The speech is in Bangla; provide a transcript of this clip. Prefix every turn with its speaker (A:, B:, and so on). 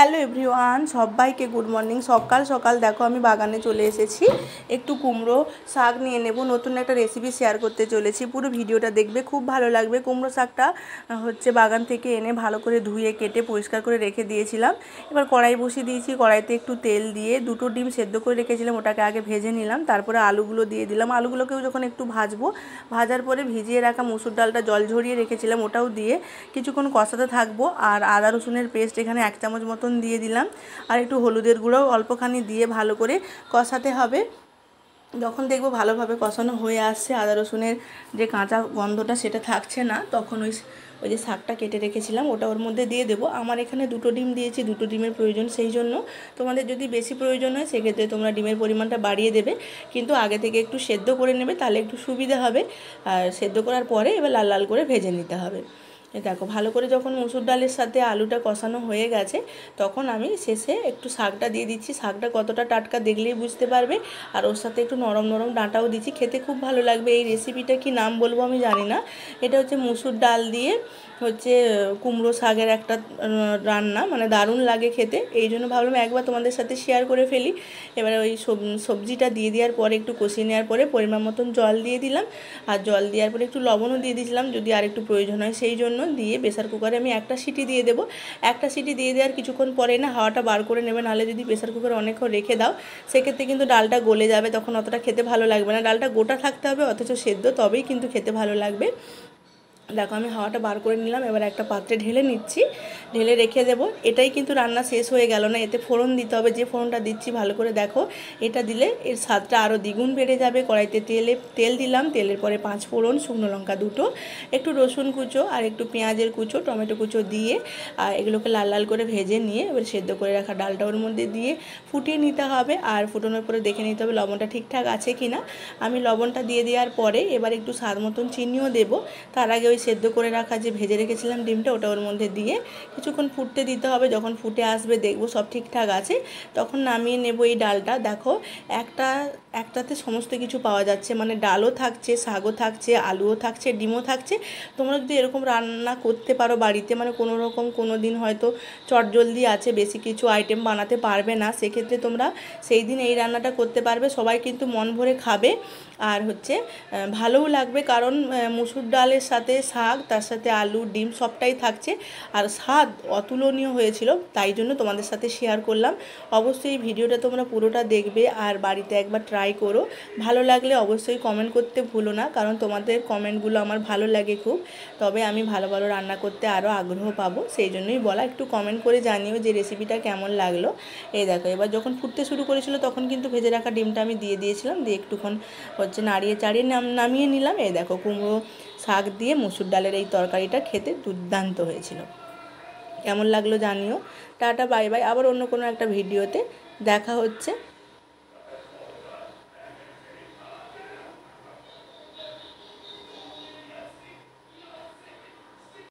A: হ্যালো এভরিওয়ান, সবাইকে গুড মর্নিং। সকাল সকাল দেখো আমি বাগানে চলে এসেছি, একটু কুমড়ো শাক নিয়ে নেব। নতুন একটা রেসিপি শেয়ার করতে চলেছি, পুরো ভিডিওটা দেখবে, খুব ভালো লাগবে। কুমড়ো শাকটা বাগান থেকে এনে ভালো করে ধুয়ে কেটে পরিষ্কার করে রেখে দিয়েছিলাম। এবার কড়াই বসিয়ে দিয়েছি, কড়াইতে একটু তেল দিয়ে দুটো ডিম সেদ্ধ করে রেখেছিলাম, ওটাকে আগে ভেজে নিলাম। তারপরে আলুগুলো দিয়ে দিলাম। আলুগুলোকেও যখন একটু ভাজবো, ভাজার পরে ভিজিয়ে রাখা মুসুর ডালটা জল ঝরিয়ে রেখেছিলাম, ওটাও দিয়ে কিছুক্ষণ কষাতে থাকবো। আর আদা রসুনের পেস্ট এখানে 1 চামচ মতন দিয়ে দিলাম, আর একটু হলুদের গুঁড়ো অল্পখানি দিয়ে ভালো করে কষাতে হবে। যখন দেখবো ভালোভাবে কষানো হয়ে আসছে, আদা রসুনের যে কাঁচা গন্ধটা সেটা থাকছে না, তখন ওই যে শাকটা কেটে রেখেছিলাম ওটা ওর মধ্যে দিয়ে দেবো। আমার এখানে 2টো ডিম দিয়েছি, 2টো ডিমের প্রয়োজন, সেই জন্য তোমাদের যদি বেশি প্রয়োজন হয় সেক্ষেত্রে তোমরা ডিমের পরিমাণটা বাড়িয়ে দেবে, কিন্তু আগে থেকে একটু সেদ্ধ করে নেবে, তাহলে একটু সুবিধা হবে। আর সেদ্ধ করার পরে এবার লাল লাল করে ভেজে নিতে হবে। দেখো ভালো করে যখন মসুর ডালের সাথে আলুটা কষানো হয়ে গেছে, তখন আমি শেষে একটু শাকটা দিয়ে দিচ্ছি। শাকটা কতটা টাটকা দেখলেই বুঝতে পারবে। আর ওর সাথে একটু নরম নরম ডাঁটাও দিচ্ছি, খেতে খুব ভালো লাগবে। এই রেসিপিটা কি নাম বলবো আমি জানি না। এটা হচ্ছে মসুর ডাল দিয়ে কুমড়ো শাকের একটা রান্না, মানে দারুণ লাগে খেতে। এই জন্য ভাবলাম একবার তোমাদের সাথে শেয়ার করে ফেলি। এবারে ওই সবজিটা দিয়ে দেওয়ার পরে একটু কষিয়ে নেওয়ার পরে পরিমাণ মতন জল দিয়ে দিলাম। আর জল দেওয়ার পরে একটু লবণও দিয়ে দিয়েছিলাম যদি আর একটু প্রয়োজন হয়, সেই জন্য দিয়ে প্রেসার কুকারে আমি একটা সিটি দিয়ে দেবো। একটা সিটি দিয়ে দেওয়ার কিছুক্ষণ পরে না হাওয়াটা বার করে নেবে, নাহলে যদি প্রেসার কুকারে অনেকক্ষণ রেখে দাও সেক্ষেত্রে কিন্তু ডালটা গলে যাবে, তখন অতটা খেতে ভালো লাগবে না। ডালটা গোটা থাকতে হবে অথচ সেদ্ধ, তবেই কিন্তু খেতে ভালো লাগবে। দেখো আমি হাওয়াটা বার করে নিলাম, এবার একটা পাত্রে ঢেলে নিচ্ছি, ঢেলে রেখে দেবো। এটাই কিন্তু রান্না শেষ হয়ে গেল না, এতে ফোড়ন দিতে হবে। যে ফোড়নটা দিচ্ছি ভালো করে দেখো, এটা দিলে এর স্বাদটা আরও দ্বিগুণ বেড়ে যাবে। কড়াইতে তেল দিলাম, তেলের পরে 5 ফোড়ন, শুকনো লঙ্কা 2টো, একটু রসুন কুচো আর একটু পেঁয়াজের কুচো, টমেটো কুচো দিয়ে আর এগুলোকে লাল লাল করে ভেজে নিয়ে এবার সেদ্ধ করে রাখা ডালটা ওর মধ্যে দিয়ে ফুটিয়ে নিতে হবে। আর ফুটানোর পরে দেখে নিতে হবে লবণটা ঠিকঠাক আছে কি না। আমি লবণটা দিয়ে দেওয়ার পরে এবার একটু স্বাদ মতন চিনিও দেবো। তার আগে ওই সেদ্ধ করে রাখা যে ভেজে রেখেছিলাম ডিমটা, ওটা ওর মধ্যে দিয়ে কিছুক্ষণ ফুটতে দিতে হবে। যখন ফুটে আসবে দেখবো সব ঠিকঠাক আছে, তখন নামিয়ে নেব এই ডালটা। দেখো একটাতে সমস্ত কিছু পাওয়া যাচ্ছে, মানে ডালও থাকছে, শাকও থাকছে, আলুও থাকছে, ডিমও থাকছে। তোমরা যদি এরকম রান্না করতে পারো বাড়িতে, মানে কোনো দিন হয়তো চটজলদি আছে, বেশি কিছু আইটেম বানাতে পারবে না, সেক্ষেত্রে তোমরা সেই দিন এই রান্নাটা করতে পারবে। সবাই কিন্তু মন ভরে খাবে, আর ভালোও লাগবে, কারণ মুসুর ডালের সাথে শাক, তার সাথে আলু ডিম সবটাই থাকছে, আর স্বাদ অতুলনীয় হয়েছিল। তাই জন্য তোমাদের সাথে শেয়ার করলাম। অবশ্যই এই ভিডিওটা তোমরা পুরোটা দেখবে আর বাড়িতে একবার ট্রাই করো। ভালো লাগলে অবশ্যই কমেন্ট করতে ভুলো না, কারণ তোমাদের কমেন্টগুলো আমার ভালো লাগে খুব। তবে আমি ভালো ভালো রান্না করতে আরও আগ্রহ পাবো, সেই জন্যই বলা। একটু কমেন্ট করে জানিও যে রেসিপিটা কেমন লাগলো। এই দেখো এবার যখন ফুটতে শুরু করেছিল তখন কিন্তু ভেজে রাখা ডিমটা আমি দিয়ে দিয়েছিলাম, দিয়ে একটুক্ষণ নাড়িয়ে চাড়িয়ে নামিয়ে নিলাম। এই দেখো কুমড়ো শাক দিয়ে মুসুর ডালের এই তরকারিটা খেতে দুর্দান্ত হয়েছিল। কেমন লাগলো জানিও। টাটা বাই বাই, আবার অন্য কোনো একটা ভিডিওতে দেখা হচ্ছে।